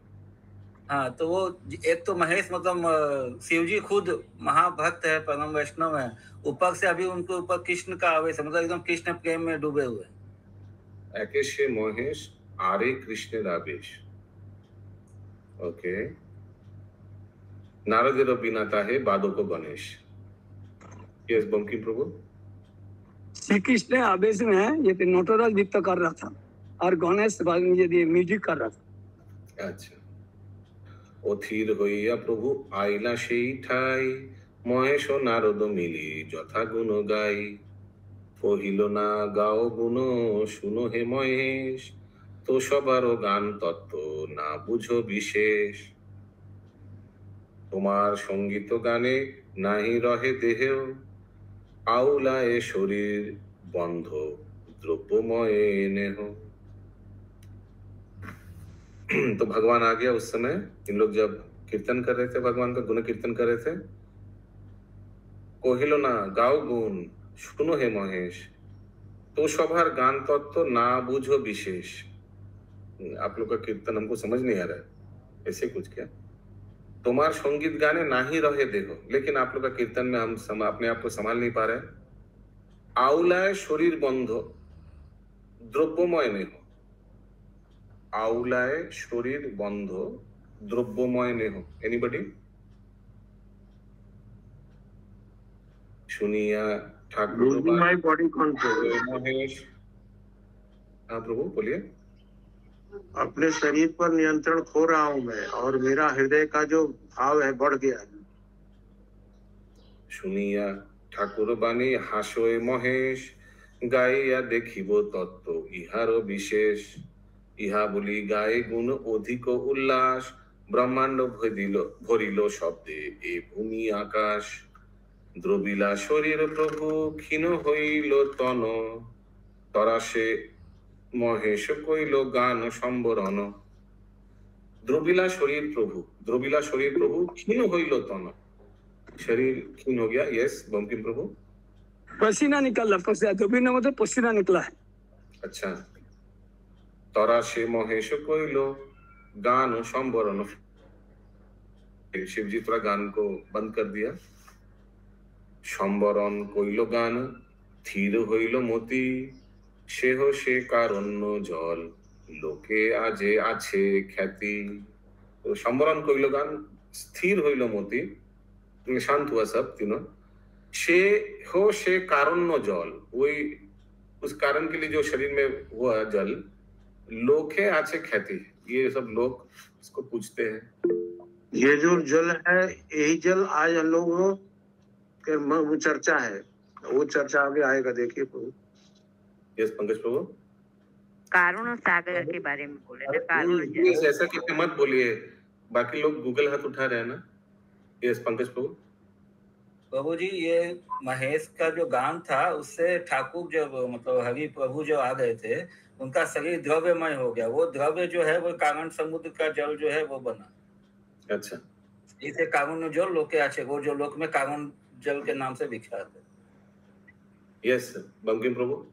हाँ, तो वो एक तो महेश मतलब शिव जी खुद महाभक्त है, परम वैष्णव है, ऊपर से अभी उनके ऊपर कृष्ण का आवेश है, मतलब एकदम कृष्ण प्रेम में डूबे हुए। एके से महेश आरे कृष्णेर आवेश। ओके। नारदेरो बिनाता है बाधको गणेश। यस बंकिम प्रभु। श्री कृष्ण आवेश में ये नटराज नृत्य कर रहा था और गणेश ये म्यूजिक कर रहा था। अच्छा। ओ थीर হইয়া প্রভু আইলা সেই ঠাই মহেশ ও নারদ মিলি যথা গুণ গাই কহিল না গাও গুণ শুনো হে মহেশ তো সবারও গান তত্ত্ব না বুঝো বিশেষ তোমার সঙ্গীত গানে নাহি রহে দেহেও আউলায়ে শরীর বন্ধ দ্রব্যময়ে নেহ। तो भगवान आ गया उस समय। इन लोग जब कीर्तन कर रहे थे, भगवान का गुण कीर्तन कर रहे थे। कहिलो ना गाओ गुण सुनो हे महेश तो सभार गान तत्व ना बुझो विशेष। आप लोग का कीर्तन हमको समझ नहीं आ रहा है, ऐसे कुछ क्या? तुम्हार संगीत गाने ना ही रहे देखो, लेकिन आप लोग का कीर्तन में हम अपने आप को संभाल नहीं पा रहे। आउलाय शरीर बंध द्रव्यमय नहीं हो। आउलाय शरीर बंध द्रव्यमय नहीं हो। एनीबॉडी? सुनिया Thakur my body control. Mahesh. हाँ प्रभु बोलिए। अपने शरीर पर नियंत्रण खो रहा हूँ मैं, और मेरा हृदय का जो भाव है बढ़ गया है। सुनिया ठाकुर बानी हासोय महेश गाइया देखिबो तत्व इहारो विशेष। इहा बोली गाये गुण अधिक उल्लास ब्रह्मांड भरिल शब्दे ए भूमि आकाश। द्रविला शरीर प्रभु क्षीण हईल तन तरासे महेश कइल गान सम्बरण। द्रविला शरीर प्रभु क्षीण हईल तन, शरीर क्षीण हो गया। यस बंकिम प्रभु। पसीना निकला, पसीना मतलब पसीना निकला है। अच्छा। तरासे महेश कइल गान सम्बरण। शिव जी थोड़ा गान को बंद कर दिया। सम्बरण कइल गान थीर हईल मति सेह से कारण्य जल लोके आजे आछे ख्याति। तो सम्बरण कइल गान, स्थिर हईल मति, शांत हुआ सब तीनों। से हो से कारण्य जल, वही उस कारण के लिए जो शरीर में हुआ जल। लोके आछे ख्याति, ये सब लोग इसको पूछते हैं। ये जो जल है यही जल आज हम लोगों के वो चर्चा है, वो चर्चा आगे आएगा, देखिए प्रभु। यस पंकज प्रभु। कारुण सागर के बारे में बोले ना, कारुण जल। यस, ऐसा कितने मत बोलिए, बाकी लोग गूगल हाथ उठा रहे हैं ना। यस पंकज प्रभु। प्रभु जी, ये महेश का जो गान था उससे ठाकुर जब मतलब हरि प्रभु जो आ गए थे उनका शरीर द्रव्यमय हो गया। वो द्रव्य जो है वो कारण समुद्र का जल जो है वो बना। अच्छा। इसे कारुण्य जल लोके आछे, वो जो लोक में कारुण्य जल के नाम से विख्यात है। यस बंकिम प्रभु।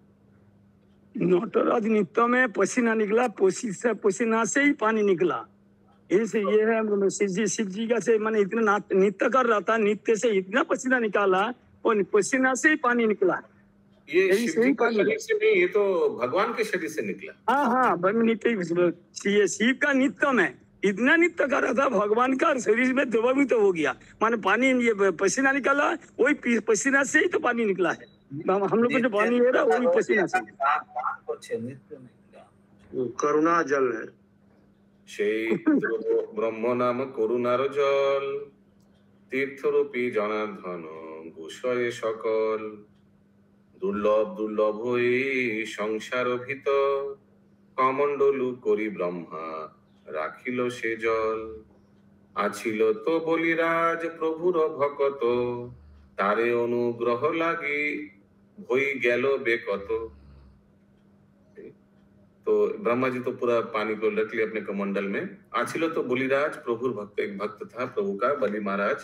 नटराज नृत्य में पसीना निकला, पसीना से ही पानी निकला। इसे ये है शिव जी का से मैंने इतना नृत्य कर रहा था, नृत्य से इतना पसीना निकाला और पसीना से ही पानी निकला। ये शिव जी का शरीर से नहीं, ये तो भगवान के शरीर से निकला। हाँ, ये शिव का नृत्य में इतना नृत्य कर रहा था, भगवान का शरीर में द्रवीभूत हो गया। माने पानी ये पसीना निकाला, वही पसीना से ही तो पानी निकला है। हम लोग को जो पानी है ना वही पसीना से। करुणा जल है। সেই ব্রহ্ম নাম করুণার জল, তীর্থরূপী জনার্দন ভূষয়ে সকল। দুর্লভ দুর্লভ হই সংসার ভিতর, কমণ্ডলু করি ব্রহ্মা রাখিল সে জল। আছিল তো বলিরাজ প্রভুর ভকত, তারে অনুগ্রহ লাগি হই গেল বেকত। तो ब्रह्मा जी तो पूरा पानी को रख लिया अपने कमंडल में। आछिलो तो बलिराज प्रभु भक्त, एक भक्त था प्रभु का बलि महाराज,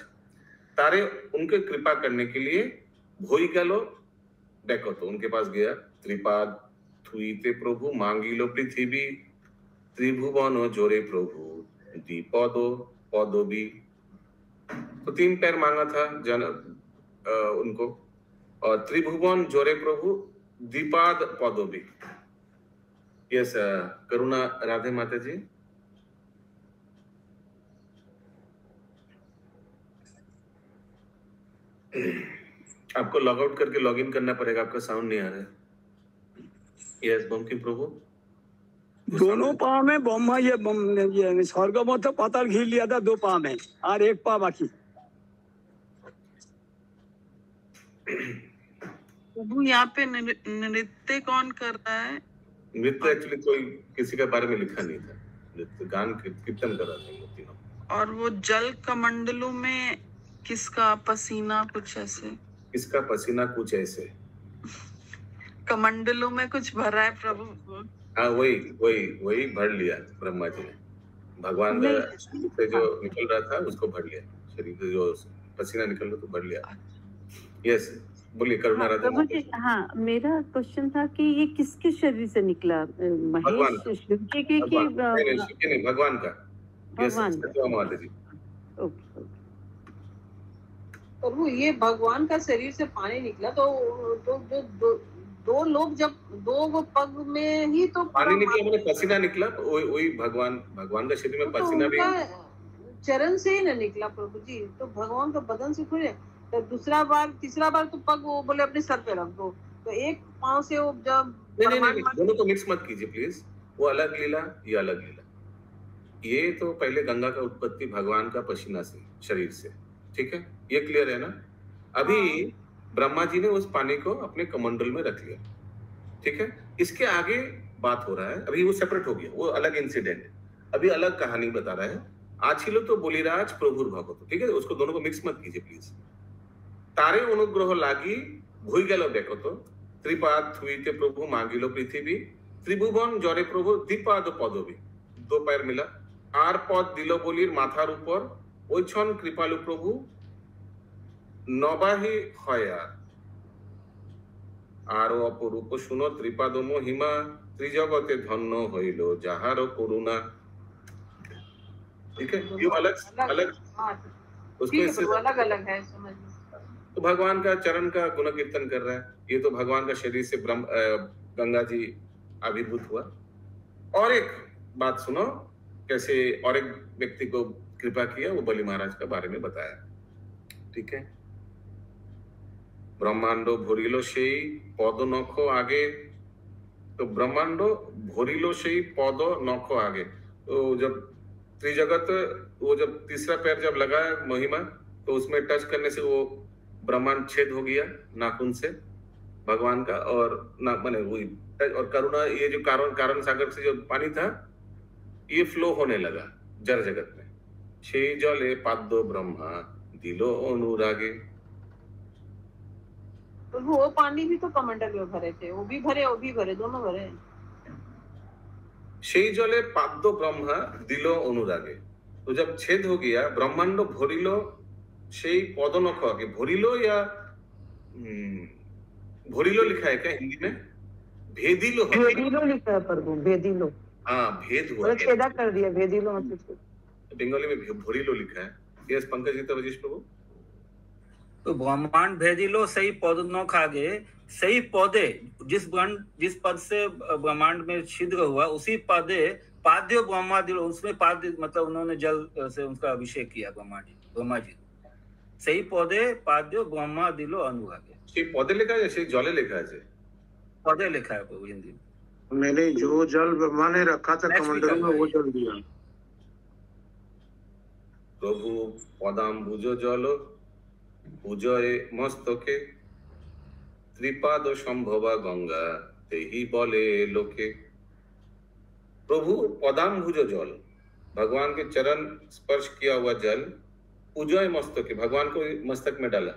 तारे उनके कृपा करने के लिए भोई गलो देखो तो उनके पास गया। त्रिपाद थुईते प्रभु मांगिलो पृथ्वी, त्रिभुवन जोरे प्रभु द्विपदो पदोबी। तो 3 पैर मांगा था उनको, और त्रिभुवन जोरे प्रभु द्विपाद पदोबी। यस करुणा राधे माता जी। आपको लॉग आउट करके लॉग इन करना पड़ेगा, आपका साउंड नहीं आ रहा है। यस बंकिम प्रभु। दोनों पाँव में ब्रह्मा ये स्वर्ग में तो पाताल घी लिया था 2 पाँव में, और 1 पाँव बाकी। प्रभु यहाँ पे नृत्य कौन कर रहा है? नृत्य एक्चुअली कोई किसी के बारे में लिखा नहीं था, नृत्य गान कीर्तन कर रहा था तीनों। और वो जल कमंडलों में किसका पसीना कुछ ऐसे? किसका पसीना कुछ ऐसे कमंडलों में कुछ भरा है प्रभु। हाँ वही भर लिया ब्रह्मा जी ने। भगवान का से जो निकल रहा था उसको भर लिया, शरीर से जो पसीना निकल रहा तो भर लिया। यस बोलिए करुणा राधे। प्रभु जी हाँ, मेरा क्वेश्चन था कि ये किसके शरीर से निकला? महेश शिव जी के कि नहीं भगवान का? भगवान माता जी। ओके। प्रभु ये भगवान का शरीर से पानी निकला तो जो 2 लोग जब 2 पग में ही तो पानी निकला, मैंने पसीना निकला, वही भगवान का शरीर में पसीना भी चरण से ही ना निकला प्रभु जी, तो भगवान का बदन से थोड़े। तो तीसरा बार तो पग वो बोले अपने सर पे रख दो, तो 1 पांव से वो जब नहीं दोनों को मिक्स मत कीजिए प्लीज। वो अलग लीला, ये अलग लीला। ये तो पहले गंगा का उत्पत्ति भगवान का पसीना से, शरीर से, ठीक है, ये क्लियर है ना? अभी ब्रह्मा जी ने उस पानी को अपने कमंडल में रख लिया, ठीक है। इसके आगे बात हो रहा है, अभी वो सेपरेट हो गया, वो अलग इंसिडेंट है, अभी अलग कहानी बता रहा है। आछिलो तो बलिराज प्रभुर भगत, ठीक है, उसको दोनों को मिक्स मत कीजिए प्लीज। तारे अनुग्रह लागी भूई गेलो देखो तो, त्रिपाद थुईते प्रभु मांगिलो पृथ्वी, त्रिभुवन जरे प्रभु द्विपाद पदबी। 2 पैर मिला, आर पद दिलो बलिर माथार ऊपर, ओइछन कृपालु प्रभु नबाही हया। आरो अपरूप सुनो त्रिपाद महिमा, त्रिजगते धन्य हইলো যাহার করুণা। ठीक है, ये अलग उसमें अलग है, समझ। तो भगवान का चरण का गुण कीर्तन कर रहा है, ये तो भगवान का शरीर से गंगा जी आविर्भूत हुआ। और एक बात सुनो, कैसे और एक व्यक्ति को कृपा किया, वो बलि महाराज का बारे में बताया, ठीक है। ब्रह्मांड भरिलो সেই পদ নখ आगे, तो ब्रह्मांड भरिलो সেই पद नख आगे। तो जब त्रिजगत वो जब तीसरा पैर जब लगा महिमा, तो उसमें टच करने से वो ब्रह्मांड छेद हो गया नाखून से भगवान का, और ना माने वही और करुणा, ये जो कारण सागर से जो पानी था ये फ्लो होने लगा जड़ जगत में। সেই জলে পাদ্য ब्रह्मा दिलो अनुरागे। तो वो पानी भी तो कमंडल में भरे थे, वो भी भरे दोनों भरे। সেই জলে পাদ্য ब्रह्मा दिलो अनुरागे। तो जब छेद हो गया ब्रह्मांड भरिलो সেই পদনখ आगे, भरिलो या भरिलो लिखा है क्या हिंदी में? भेदिलो लिखा है प्रभु, भेदिलो। हाँ भेद हुआ, छेदा कर दिया, भेदिलो मतलब बंगाली में भरिलो लिखा है। यस पंकज जी, रजेश प्रभु। तो ब्रह्मांड भेदिलो सही पद न खागे, सही पौधे जिस पद से ब्रह्मांड में छिद्र हुआ उसी पदे पाद्य ब्रह्मा दिलो, उसमें पाद्य मतलब उन्होंने जल से उनका अभिषेक किया ब्रह्मा जी। सही पौधे पाद्य ब्रह्मा दिलो अनुरागे। সেই পদে লেখা আছে, সেই জলে লেখা আছে? पौधे लिखा है प्रभु हिंदी में। मैंने जो जल ब्रह्मा ने रखा था कमंडलों में वो जल दिया। প্রভু পদাম্বুজ জল পূজয়ে মস্তকে ত্রিপাদ সম্ভবা গঙ্গা তেহি বলে लोके। प्रभु पदाम्बुज जल, भगवान के चरण स्पर्श किया हुआ जल पूजय मस्तके, भगवान को मस्तक में डाला।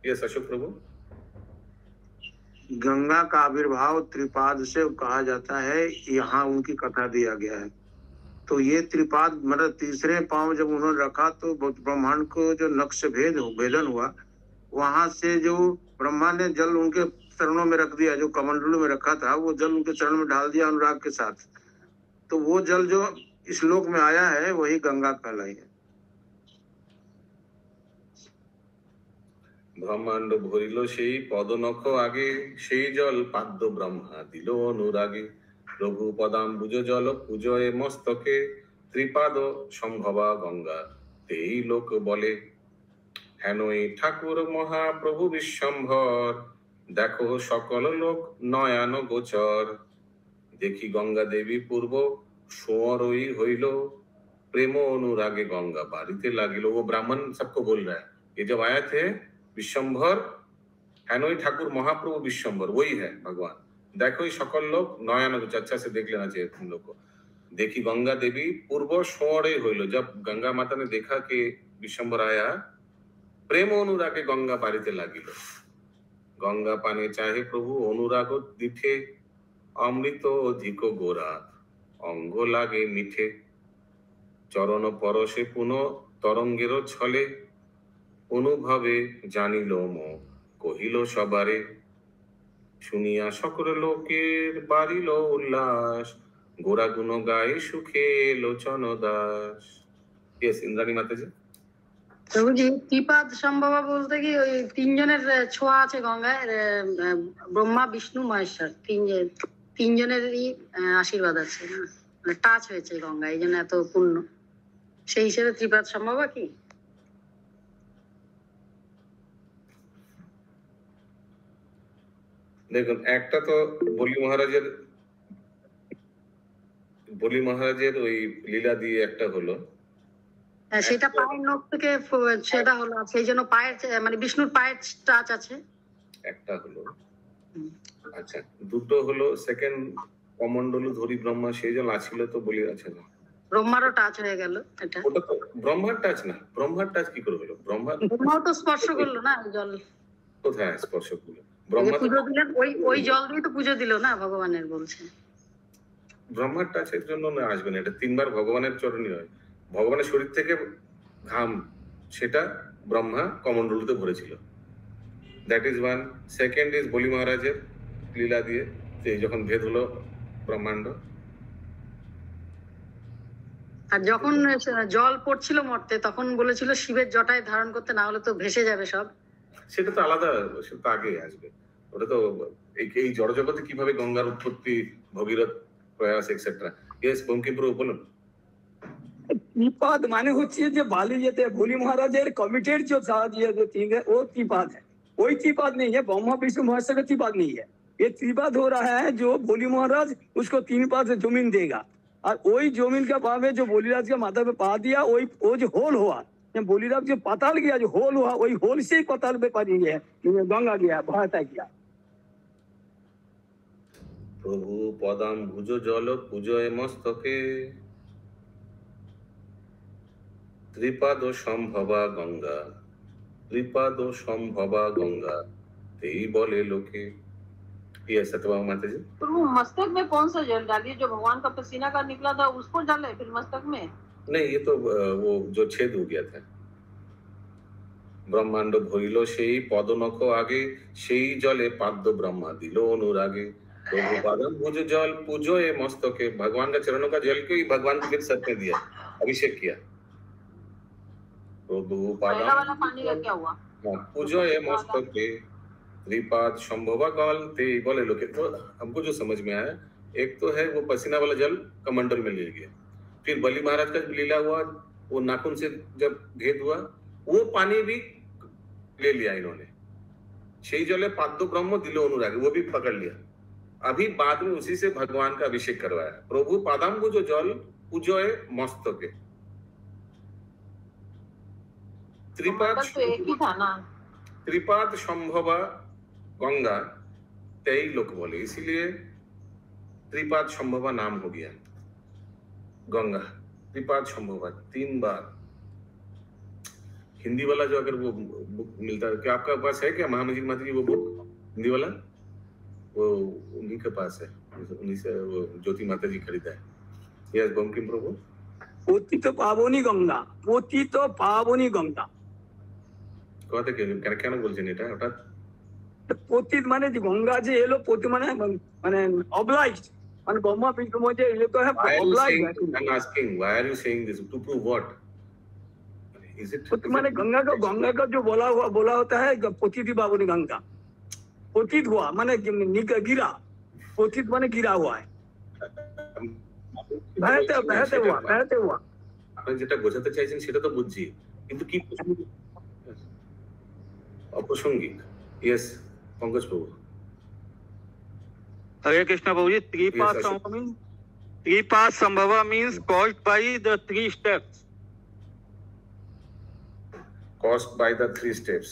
ये अशोक प्रभु। गंगा का आविर्भाव त्रिपाद से कहा जाता है, यहाँ उनकी कथा दिया गया है। तो ये त्रिपाद मतलब तीसरे पांव जब उन्होंने रखा तो ब्रह्मांड को जो नक्श भेदन हुआ, वहां से जो ब्रह्मा ने जल उनके चरणों में रख दिया, जो कमंडलों में रखा था वो जल उनके चरण में डाल दिया अनुराग के साथ। तो वो जल जो इस लोक में आया है वही गंगा कहलाई है। ব্রহ্মাণ্ড ভরিল সেই পদনখ আগে, সেই জল পাদ্য ব্রহ্মা দিল অনুরাগে। প্রভু পদাম্বুজ জল পূজয়ে মস্তকে ত্রিপাদ সম্ভবা গঙ্গা তেই লোক বলে। হেনই ঠাকুর মহাপ্রভু বিশ্বম্ভর, দেখো সকল লোক নয়ন গোচর। দেখি गंगा देवी पूर्व सोअरई हईल, प्रेम अनुरागे गंगा बारिते लागिल। वो ब्राह्मण सबको बोल रहा है, ये जब आए थे विश्वम्भर, हेनोई ठाकुर महाप्रभु विश्वम्भर वही है भगवान। देखो ये सकल लोग नयन, अच्छा से देख लेना चाहिए तुम लोग को। देखी गंगा देवी पूर्व सोअरई हईल, जब गंगा माता ने देखा कि विश्वम्भर आया, प्रेम अनुरागे गंगा बारिते लागिल। गंगा पाने चाहे प्रभु अनुराग दिठे, अमृत अधिक गोरा अंग लागे मिठे। चरण परशे पुनः तरंगेर छले, अनुभवे जानिल मो कहिल सबारे। शुनिया सकल लोकेर बारिल उल्लास, गोरा गुण गाए सुखे लोचन दास। यस इंद्राणी माता जी। প্রভুজি ত্রিপাদ সম্ভবা বলতে কি ওই তিনজনের ছোঁয়া আছে গঙ্গায়, ব্রহ্মা বিষ্ণু মহেশ্বর তিনজনেরই আশীর্বাদ আছে, মানে টাচ হয়েছে গঙ্গা, এই জন্য এত পূর্ণ। সেই হিসেবে ত্রিপাদ সম্ভবা কি? দেখুন একটা তো বলি মহারাজের ওই লীলা দিয়ে একটা হলো, সেটা পায়ের নখ থেকে সেটা হলো, সেই জন্য পায়ের মানে বিষ্ণুর পায়ের টাচ আছে একটা হলো। আচ্ছা দুটো হলো, সেকেন্ড কমন্ডলু ধরি ব্রহ্মা সেই জল আছিল তো বলি আছে না, ব্রহ্মারও টাচ হয়ে গেল। এটা ওটা তো ব্রহ্মার টাচ না, ব্রহ্মার টাচ কি করে হলো? ব্রহ্মাও তো স্পর্শ করলো না জল, কোথায় স্পর্শ করলো? পুজো দিলেন, ওই জল দিয়ে তো পুজো দিল না ভগবানের, বলছে ব্রহ্মার টাচের জন্য না আসবে না, এটা তিনবার ভগবানের চরণই হয়। ভগবানের শরীর থেকে ঘাম, সেটা ব্রহ্মা কমন্ডলুতে ভরেছিল, that is one. Second is Bali মহারাজের লীলা দিয়ে যখন ভেদ হলো ব্রহ্মাণ্ড। আর যখন জল পড়ছিল মর্তে তখন বলেছিল শিবের জটায় ধারণ করতে, না হলে তো ভেসে যাবে সব। সেটা তো আলাদা, সেটা তো আগে আসবে। ওটা তো এই জড় জগতে কিভাবে গঙ্গার উৎপত্তি, ভগীরথ প্রয়াস এক্সেট্রা। ইয়েস বঙ্কিমপ্রভু বলুন। त्रिपाद माने होती है जो बाली जेते भोली महाराज कमिटेड जो था जो तीन है वो त्रिपाद है, कोई त्रिपाद नहीं है। ब्रह्मा विष्णु महेश्वर का त्रिपाद नहीं है, ये त्रिपाद हो रहा है जो भोली महाराज उसको 3 पाद जमीन देगा, और वही जमीन का पाव में जो भोलीराज के माथा पे पा दिया, वही वो जो होल हुआ, भोलीराज जो पाताल गया, जो होल हुआ वही होल से ही पाताल पे पानी गया, गंगा गया, बहता गया। प्रभु पदाम्बुज जल पूजय मस्तके त्रिपाद सम्भवा गंगा, त्रिपाद सम्भवा गंगा तेई बोले लोके। ये सतवा माता जी। प्रभु मस्तक में कौन सा जल डालिए? जो भगवान का पसीना का निकला था उसको डाले फिर मस्तक में? नहीं, ये तो वो जो छेद हो गया था। ब्रह्मांड भरिल सेई पदनख आगे, सेई जले पाद्य ब्रह्मा दिलो अनुरागे। प्रभु पदाम्बुज जल पूजय मस्तके, भगवान का चरणों का जल को ही भगवान के सर में दिया, अभिषेक किया। प्रभु पहला वाला पानी का क्या हुआ? पूजय मस्तके त्रिपाद संभवा गल ते बोले लोके। तो हमको जो समझ में आया, एक तो है वो पसीना वाला जल कमंडल में ले गया, फिर बलि महाराज का लीला हुआ, वो नाखून से जब भेद हुआ वो पानी भी ले लिया इन्होंने, সেই জলে পাদ্য ব্রহ্ম দিল অনুরাগে, वो भी पकड़ लिया। अभी बाद में उसी से भगवान का अभिषेक करवाया। प्रभु पादाम्बुज जल पूजय मस्तके। त्रिपाद तो एक ही था ना। त्रिपाद संभवा गंगा तेई लोग बोले, इसीलिए त्रिपाद संभवा नाम हो गया गंगा। त्रिपाद संभवा 3 बार। हिंदी वाला जो अगर वो बुक मिलता है, क्या आपका पास है क्या महामजी माता जी वो बुक हिंदी वाला? वो उन्हीं के पास है, उन्हीं से वो ज्योति माता जी खरीदा है। यस बंकिम प्रभु। पतित पावनी गंगा, पतित पावनी गंगा कहते কেন বলছেন এটা হঠাৎ? পতিত মানে যে গঙ্গা যে এলো, পতি মানে মানে obliged, মানে ব্রহ্মা বিষ্ণু যে এলো তো है obliged। I'm asking why are you saying this to prove what? Is it মানে गंगा का जो बोला होता है पतित पावनी गंगा। पतित हुआ माने गिरा, पतित माने गिरा हुआ है, बहते हुआ। আপনি যেটা বোঝাতে চাইছেন সেটা তো বুঝছি, কিন্তু কি অপ্রাসঙ্গিক। यस पंकज प्रभु। हरे कृष्णा प्रभु जी। त्रिपाद संभवा means caused by the 3 steps। caused by the 3 steps।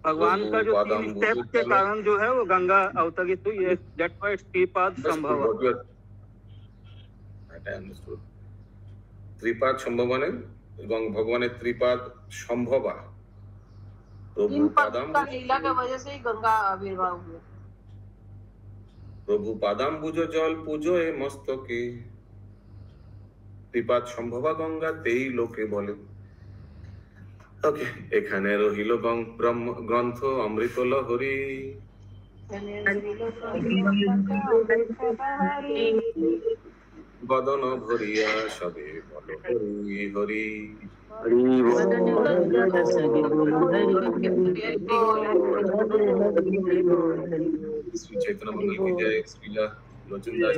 भगवान का जो 3 स्टेप के कारण जो है वो गंगा अवतरित हुई है। दैट्स व्हाई त्रिपाद संभवा। त्रिपाद संभव माने भगवान त्रिपाद संभवा प्रभु पादाम्बुज लीला की वजह से ही गंगा आविर्भाव हुआ। प्रभु पादाम्बुज जल पूजय मस्तके त्रिपाद संभवा गंगा तेई लोके बोले। ओके, এখানে রহিল গ্রন্থ অমৃত লহরী। বদন ভরিয়া সবে বল হরি হরি। श्री चैतन्य मंगल की जय। श्रीला लोचन दास।